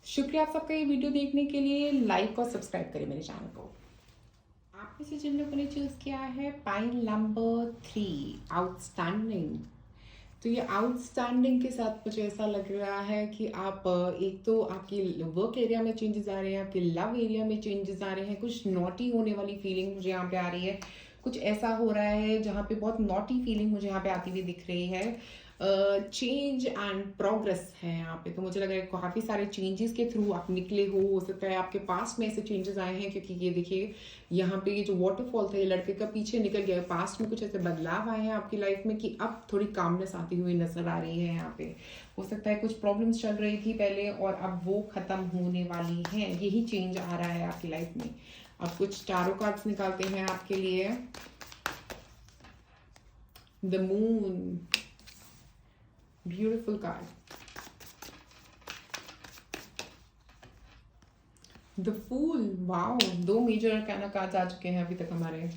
शुक्रिया आप सबका ये वीडियो देखने के लिए, लाइक और सब्सक्राइब करें मेरे चैनल को। आप में से जिन लोगों ने चूज किया है पाइल नंबर 3, आउटस्टैंडिंग, तो ये आउटस्टैंडिंग के साथ मुझे ऐसा लग रहा है कि आप एक तो आपकी वर्क एरिया में चेंजेस आ रहे हैं, आपके लव एरिया में चेंजेस आ रहे हैं, कुछ नॉटी होने वाली फीलिंग मुझे यहाँ पे आ रही है, कुछ ऐसा हो रहा है जहाँ पे बहुत नॉटी फीलिंग मुझे यहाँ पे आती हुई दिख रही है। चेंज एंड प्रोग्रेस है यहाँ पे, तो मुझे लग रहा है काफ़ी सारे चेंजेस के थ्रू आप निकले हो सकता है आपके पास्ट में ऐसे चेंजेस आए हैं, क्योंकि ये देखिए यहाँ पे ये जो वाटरफॉल था ये लड़के का पीछे निकल गया, पास्ट में कुछ ऐसे बदलाव आए हैं आपकी लाइफ में कि अब थोड़ी कामनेस आती हुई नजर आ रही है। यहाँ पे हो सकता है कुछ प्रॉब्लम्स चल रही थी पहले और अब वो खत्म होने वाली हैं, यही चेंज आ रहा है आपकी लाइफ में। अब कुछ टारो कार्ड्स निकालते हैं आपके लिए। The moon, beautiful card. The fool, wow, 2 major arcana cards आ चुके हैं अभी तक हमारे।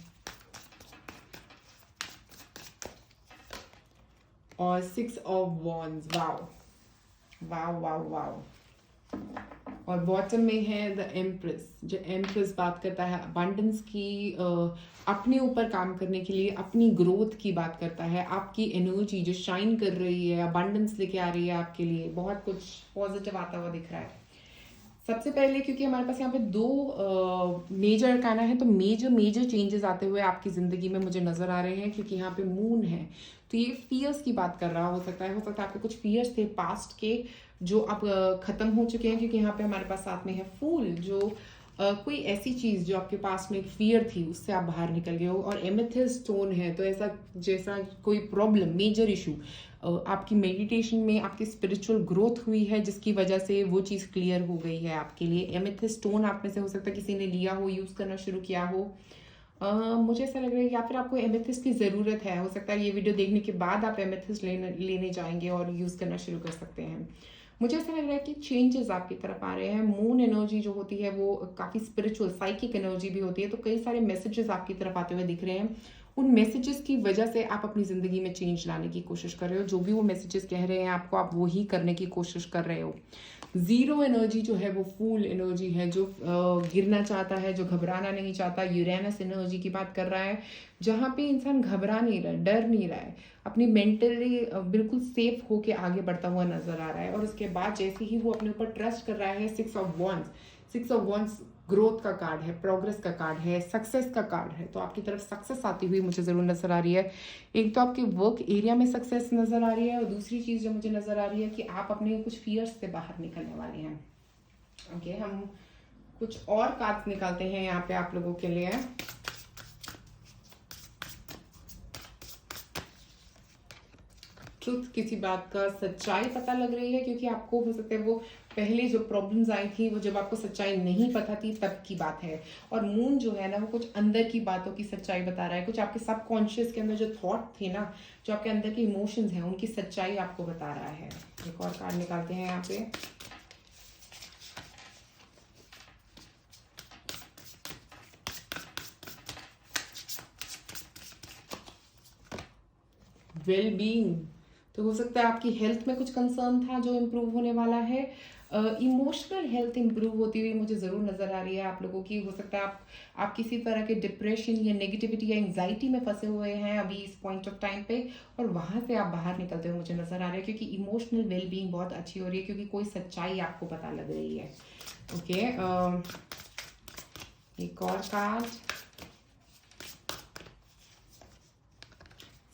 और 6 of wands, wow wow wow wow. और बॉटम में है द एम्प्रेस, जो एम्प्रेस बात करता है अबंडेंस की, अपने ऊपर काम करने के लिए, अपनी ग्रोथ की बात करता है, आपकी एनर्जी जो शाइन कर रही है, अबंडेंस लेके आ रही है आपके लिए, बहुत कुछ पॉजिटिव आता हुआ दिख रहा है। सबसे पहले क्योंकि हमारे पास यहाँ पे 2 मेजर अरकाना है, तो मेजर चेंजेस आते हुए आपकी ज़िंदगी में मुझे नज़र आ रहे हैं, क्योंकि यहाँ पे मून है, तो ये फियर्स की बात कर रहा हो सकता है आपके कुछ फियर्स थे पास्ट के जो अब ख़त्म हो चुके हैं, क्योंकि यहाँ पे हमारे पास साथ में है फूल, जो कोई ऐसी चीज़ जो आपके पास में एक फियर थी उससे आप बाहर निकल गए हो। और एमेथिस्ट स्टोन है, तो ऐसा जैसा कोई प्रॉब्लम, मेजर इशू आपकी मेडिटेशन में, आपकी स्पिरिचुअल ग्रोथ हुई है जिसकी वजह से वो चीज़ क्लियर हो गई है आपके लिए। एमेथिस्ट स्टोन आप में से हो सकता है किसी ने लिया हो, यूज़ करना शुरू किया हो। मुझे ऐसा लग रहा है या फिर आपको एमेथिस्ट की ज़रूरत है, हो सकता है ये वीडियो देखने के बाद आप एमेथिस्ट लेने जाएंगे और यूज़ करना शुरू कर सकते हैं। मुझे ऐसा लग रहा है कि चेंजेस आपकी तरफ आ रहे हैं। मून एनर्जी जो होती है वो काफ़ी स्पिरिचुअल साइकिक एनर्जी भी होती है, तो कई सारे मैसेजेस आपकी तरफ आते हुए दिख रहे हैं। उन मैसेजेस की वजह से आप अपनी ज़िंदगी में चेंज लाने की कोशिश कर रहे हो, जो भी वो मैसेजेस कह रहे हैं आपको, आप वो ही करने की कोशिश कर रहे हो। ज़ीरो एनर्जी जो है वो फूल एनर्जी है, जो गिरना चाहता है, जो घबराना नहीं चाहता। यूरेनस एनर्जी की बात कर रहा है, जहाँ पे इंसान घबरा नहीं रहा है, डर नहीं रहा है, अपनी मेंटली बिल्कुल सेफ होके आगे बढ़ता हुआ नजर आ रहा है। और उसके बाद जैसे ही वो अपने ऊपर ट्रस्ट कर रहा है, 6 ऑफ वॉन्ड्स ग्रोथ का कार्ड है, प्रोग्रेस का कार्ड है, सक्सेस का कार्ड है, तो आपकी तरफ सक्सेस आती हुई मुझे ज़रूर नज़र आ रही है। एक तो आपके वर्क एरिया में सक्सेस नज़र आ रही है, और दूसरी चीज़ जो मुझे नज़र आ रही है कि आप अपने कुछ फियर्स से बाहर निकलने वाले हैं। ओके, हम कुछ और कार्ड्स निकालते हैं यहाँ पे आप लोगों के लिए। ट्रुथ, किसी बात का सच्चाई पता लग रही है, क्योंकि आपको हो सकता है वो पहले जो प्रॉब्लम्स आई थी वो जब आपको सच्चाई नहीं पता थी तब की बात है। और मून जो है ना वो कुछ अंदर की बातों की सच्चाई बता रहा है, कुछ आपके सबकॉन्शियस के अंदर जो थॉट थे ना, जो आपके अंदर के इमोशंस हैं, उनकी सच्चाई आपको बता रहा है। एक और कार्ड निकालते हैं यहाँ पे। वेल बीइंग, तो हो सकता है आपकी हेल्थ में कुछ कंसर्न था जो इम्प्रूव होने वाला है। इमोशनल हेल्थ इम्प्रूव होती हुई मुझे ज़रूर नज़र आ रही है आप लोगों की। हो सकता है आप किसी तरह के डिप्रेशन या नेगेटिविटी या एंग्जाइटी में फंसे हुए हैं अभी इस पॉइंट ऑफ टाइम पे, और वहाँ से आप बाहर निकलते हुए मुझे नज़र आ रहे हैं, क्योंकि इमोशनल वेल बीइंग बहुत अच्छी हो रही है, क्योंकि कोई सच्चाई आपको पता लग रही है। ओके, एक और कार्ड,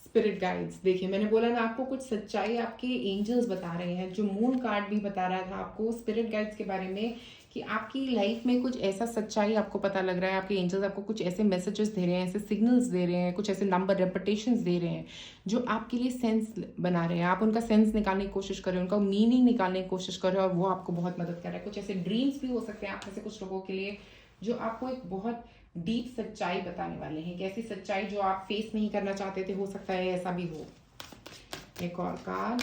स्पिरिट गाइड्स। देखिए मैंने बोला ना आपको कुछ सच्चाई आपके एंजल्स बता रहे हैं, जो मून कार्ड भी बता रहा था आपको स्पिरिट गाइड्स के बारे में, कि आपकी लाइफ में कुछ ऐसा सच्चाई आपको पता लग रहा है, आपके एंजल्स आपको कुछ ऐसे मैसेजेस दे रहे हैं, ऐसे सिग्नल्स दे रहे हैं, कुछ ऐसे नंबर रेपिटेशंस दे रहे हैं जो आपके लिए सेंस बना रहे हैं। आप उनका सेंस निकालने की कोशिश कर रहे हैं, उनका मीनिंग निकालने की कोशिश कर रहे हैं, और वो आपको बहुत मदद कर रहा है। कुछ ऐसे ड्रीम्स भी हो सकते हैं आप में से कुछ लोगों के लिए, जो आपको एक बहुत डीप सच्चाई बताने वाले हैं, कैसी सच्चाई जो आप फेस नहीं करना चाहते थे, हो सकता है ऐसा भी हो। एक और card,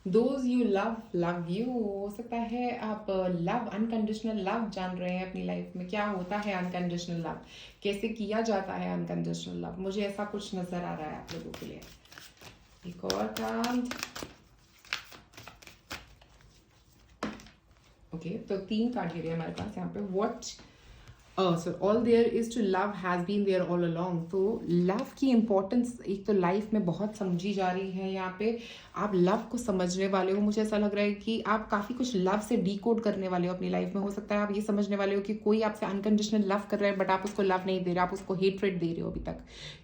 those you love you. हो सकता है आप लव, अनकंडीशनल लव जान रहे हैं अपनी लाइफ में। क्या होता है अनकंडीशनल लव, कैसे किया जाता है अनकंडीशनल लव, मुझे ऐसा कुछ नजर आ रहा है आप लोगों के लिए। एक और कार्ड, ओके, तो 3 कार्ड गिरे हमारे पास यहाँ पे। What so all there is to love has been there all along. तो लव की इम्पोर्टेंस एक तो लाइफ में बहुत समझी जा रही है यहाँ पे। आप लव को समझने वाले हो, मुझे ऐसा लग रहा है कि आप काफ़ी कुछ लव से डिकोड करने वाले हो अपनी लाइफ में। हो सकता है आप ये समझने वाले हो कि कोई आपसे अनकंडीशनल लव कर रहा है, बट आप उसको लव नहीं दे रहे, आप उसको हेट्रेड दे रहे हो अभी तक,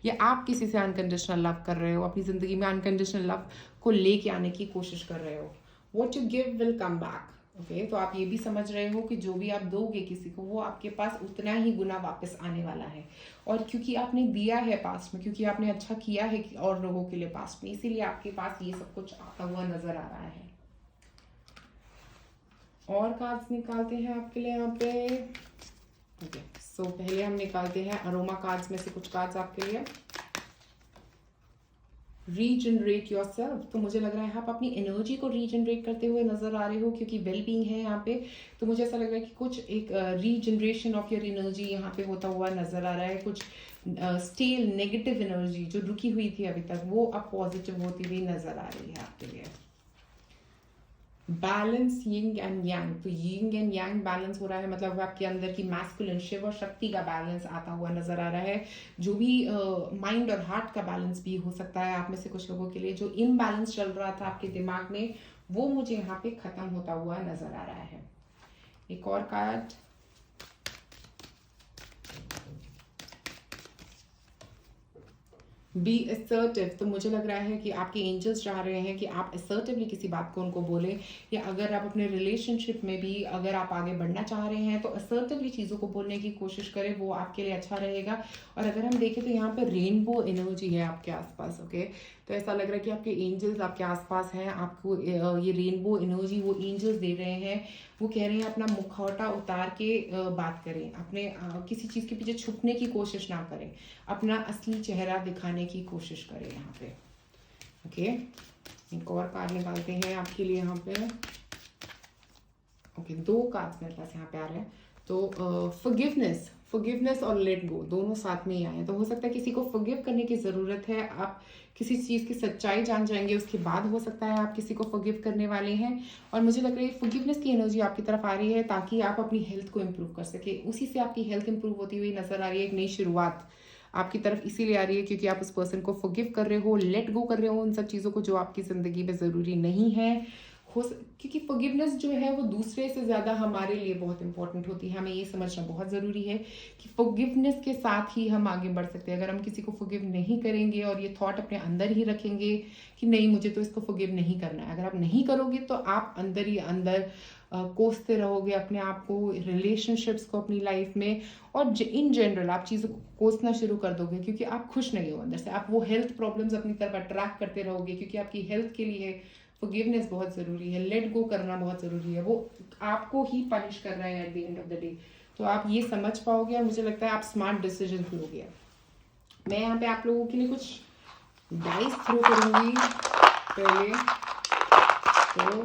या आप किसी से अनकंडीशनल लव कर रहे हो, अपनी ज़िंदगी में अनकंडीशनल लव को लेके आने की कोशिश कर रहे हो। What you give will come back. Okay, तो आप ये भी समझ रहे हो कि जो भी आप दोगे किसी को, वो आपके पास उतना ही गुना वापस आने वाला है। और क्योंकि आपने दिया है पास्ट में, क्योंकि आपने अच्छा किया है और लोगों के लिए पास्ट में, इसीलिए आपके पास ये सब कुछ आता हुआ नजर आ रहा है। और कार्ड्स निकालते हैं आपके लिए यहाँ पे। ओके, सो पहले हम निकालते हैं अरोमा कार्ड्स में से कुछ कार्ड्स आपके लिए। रीजनरेट योर सेल्फ, तो मुझे लग रहा है आप अपनी एनर्जी को रीजनरेट करते हुए नजर आ रहे हो, क्योंकि वेल बीइंग है यहाँ पे। तो मुझे ऐसा लग रहा है कि कुछ एक रीजनरेशन ऑफ योर एनर्जी यहाँ पे होता हुआ नजर आ रहा है। कुछ स्टेल नेगेटिव एनर्जी जो रुकी हुई थी अभी तक, वो अब पॉजिटिव होती हुई नजर आ रही है आपके लिए। बैलेंस यिंग एंड यांग, तो यिंग एंड यांग बैलेंस हो रहा है, मतलब आपके अंदर की मैस्कुलिन शिव और शक्ति का बैलेंस आता हुआ नजर आ रहा है। जो भी माइंड और हार्ट का बैलेंस भी हो सकता है आप में से कुछ लोगों के लिए, जो इम्बैलेंस चल रहा था आपके दिमाग में, वो मुझे यहाँ पे खत्म होता हुआ नजर आ रहा है। एक और कार्ड, बी असर्टिव, तो मुझे लग रहा है कि आपके एंजल्स चाह रहे हैं कि आप असर्टिवली किसी बात को उनको बोलें, या अगर आप अपने रिलेशनशिप में भी अगर आप आगे बढ़ना चाह रहे हैं तो असर्टिवली चीज़ों को बोलने की कोशिश करें, वो आपके लिए अच्छा रहेगा। और अगर हम देखें तो यहाँ पे रेनबो एनर्जी है आपके आसपास। ओके, तो ऐसा लग रहा है कि आपके एंजल्स आपके आसपास हैं, आपको ये रेनबो एनर्जी वो एंजल्स दे रहे हैं। वो कह रहे हैं अपना मुखौटा उतार के बात करें, अपने किसी चीज़ के पीछे छुपने की कोशिश ना करें, अपना असली चेहरा दिखाने की कोशिश करें यहाँ पे। ओके, एक और कार्ड निकालते हैं आपके लिए यहाँ पे। ओके, 2 कार्ड्स मेरे पास यहाँ पे आ रहे हैं। तो फॉरगिवनेस और लेट गो दोनों साथ में ही आए हैं। तो हो सकता है किसी को फॉरगिव करने की ज़रूरत है, आप किसी चीज़ की सच्चाई जान जाएंगे, उसके बाद हो सकता है आप किसी को फॉरगिव करने वाले हैं। और मुझे लग रहा है फॉरगिवनेस की एनर्जी आपकी तरफ आ रही है, ताकि आप अपनी हेल्थ को इम्प्रूव कर सके। उसी से आपकी हेल्थ इंप्रूव होती हुई नजर आ रही है। एक नई शुरुआत आपकी तरफ इसीलिए आ रही है क्योंकि आप उस पर्सन को फॉरगिव कर रहे हो, लेट गो कर रहे हो उन सब चीज़ों को जो आपकी ज़िंदगी में ज़रूरी नहीं है। क्योंकि फॉरगिवनेस जो है वो दूसरे से ज़्यादा हमारे लिए बहुत इंपॉर्टेंट होती है। हमें ये समझना बहुत ज़रूरी है कि फॉरगिवनेस के साथ ही हम आगे बढ़ सकते हैं। अगर हम किसी को फॉरगिव नहीं करेंगे और ये थॉट अपने अंदर ही रखेंगे कि नहीं मुझे तो इसको फॉरगिव नहीं करना है, अगर आप नहीं करोगे तो आप अंदर ही अंदर कोसते रहोगे अपने आप को, रिलेशनशिप्स को अपनी लाइफ में, और इन जनरल आप चीज़ों को कोसना शुरू कर दोगे क्योंकि आप खुश नहीं हो अंदर से। आप वो हेल्थ प्रॉब्लम्स अपनी तरफ अट्रैक्ट करते रहोगे, क्योंकि आपकी हेल्थ के लिए फॉरगिवनेस बहुत ज़रूरी है, लेट गो करना बहुत ज़रूरी है। वो आपको ही पनिश कर रहा है at the end of the day. तो आप ये समझ पाओगे और मुझे लगता है आप स्मार्ट डिसीजन लोगे। मैं यहाँ पे आप लोगों के लिए कुछ डाइस थ्रो करूँगी पहले। तो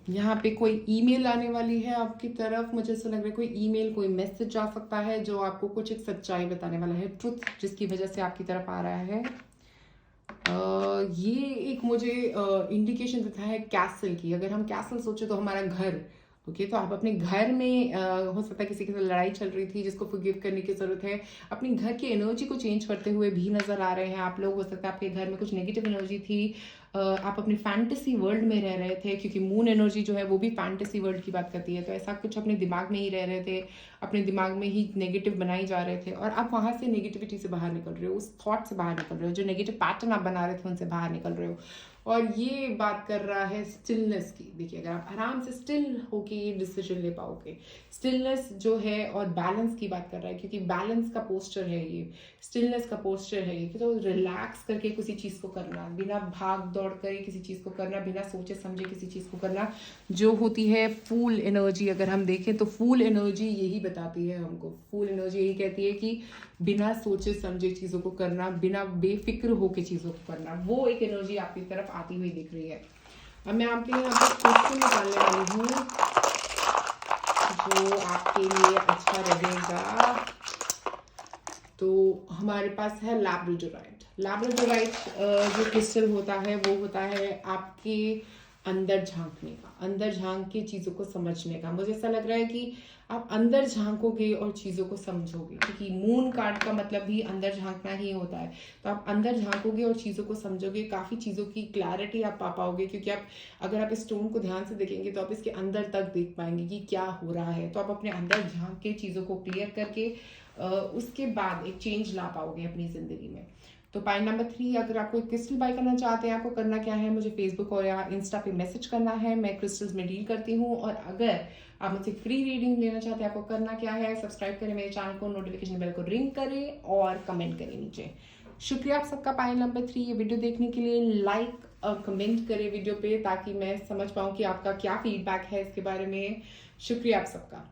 यहाँ पे कोई ईमेल आने वाली है आपकी तरफ, मुझे ऐसा लग रहा है कोई ईमेल, कोई मैसेज आ सकता है जो आपको कुछ एक सच्चाई बताने वाला है, ट्रुथ, जिसकी वजह से आपकी तरफ आ रहा है। ये एक मुझे इंडिकेशन देता है कैसल की। अगर हम कैसल सोचे तो हमारा घर, ओके तो आप अपने घर में हो सकता है किसी के साथ लड़ाई चल रही थी जिसको फॉरगिव करने की जरूरत है। अपनी घर की एनर्जी को चेंज करते हुए भी नजर आ रहे हैं आप लोग। हो सकता है आपके घर में कुछ नेगेटिव एनर्जी थी, आप अपनी फैंटेसी वर्ल्ड में रह रहे थे, क्योंकि मून एनर्जी जो है वो भी फैंटेसी वर्ल्ड की बात करती है। तो ऐसा कुछ अपने दिमाग में ही रह रहे थे, अपने दिमाग में ही नेगेटिव बनाई जा रहे थे, और आप वहां से नेगेटिविटी से बाहर निकल रहे हो, उस थॉट से बाहर निकल रहे हो, जो नेगेटिव पैटर्न आप बना रहे थे उनसे बाहर निकल रहे हो। और ये बात कर रहा है स्टिलनेस की। देखिए, अगर आप आराम से स्टिल होके ये डिसीजन ले पाओगे, स्टिलनेस जो है, और बैलेंस की बात कर रहा है, क्योंकि बैलेंस का पोस्चर है ये, स्टिलनेस का पोस्चर है ये, कि तो रिलैक्स करके किसी चीज़ को करना, बिना भाग दौड़ करे किसी चीज़ को करना, बिना सोचे समझे किसी चीज़ को करना, जो होती है फूल एनर्जी। अगर हम देखें तो फूल एनर्जी यही बताती है हमको, फूल एनर्जी यही कहती है कि बिना सोचे समझे चीज़ों को करना, बिना बेफिक्र होके चीज़ों को करना, वो एक एनर्जी आपकी तरफ आती हुई दिख रही है। अब मैं आपके लिए यहाँ पर क्वेश्चन निकालने वाली हूँ जो आपके लिए अच्छा रहेगा। तो हमारे पास है लैब्राडोराइट। लैब्राडोराइट जो क्रिस्टल होता है वो होता है आपके अंदर झांकने का, अंदर झांक के चीज़ों को समझने का। मुझे ऐसा लग रहा है कि आप अंदर झांकोगे और चीज़ों को समझोगे, क्योंकि मून कार्ड का मतलब भी अंदर झांकना ही होता है। तो आप अंदर झांकोगे और चीज़ों को समझोगे, काफ़ी चीज़ों की क्लैरिटी आप पा पाओगे, क्योंकि आप अगर आप इस स्टोन को ध्यान से देखेंगे तो आप इसके अंदर तक देख पाएंगे कि क्या हो रहा है। तो आप अपने अंदर झांक के चीज़ों को क्लियर करके उसके बाद एक चेंज ला पाओगे अपनी ज़िंदगी में। तो पॉइंट नंबर 3, अगर आपको क्रिस्टल बाय करना चाहते हैं, आपको करना क्या है, मुझे फेसबुक और या इंस्टा पे मैसेज करना है। मैं क्रिस्टल्स में डील करती हूँ। और अगर आप मुझसे फ्री रीडिंग लेना चाहते हैं, आपको करना क्या है, सब्सक्राइब करें मेरे चैनल को, नोटिफिकेशन बेल को रिंग करें और कमेंट करें नीचे। शुक्रिया आप सबका पॉइंट नंबर 3 ये वीडियो देखने के लिए। लाइक और कमेंट करें वीडियो पे, ताकि मैं समझ पाऊँ कि आपका क्या फीडबैक है इसके बारे में। शुक्रिया आप सबका।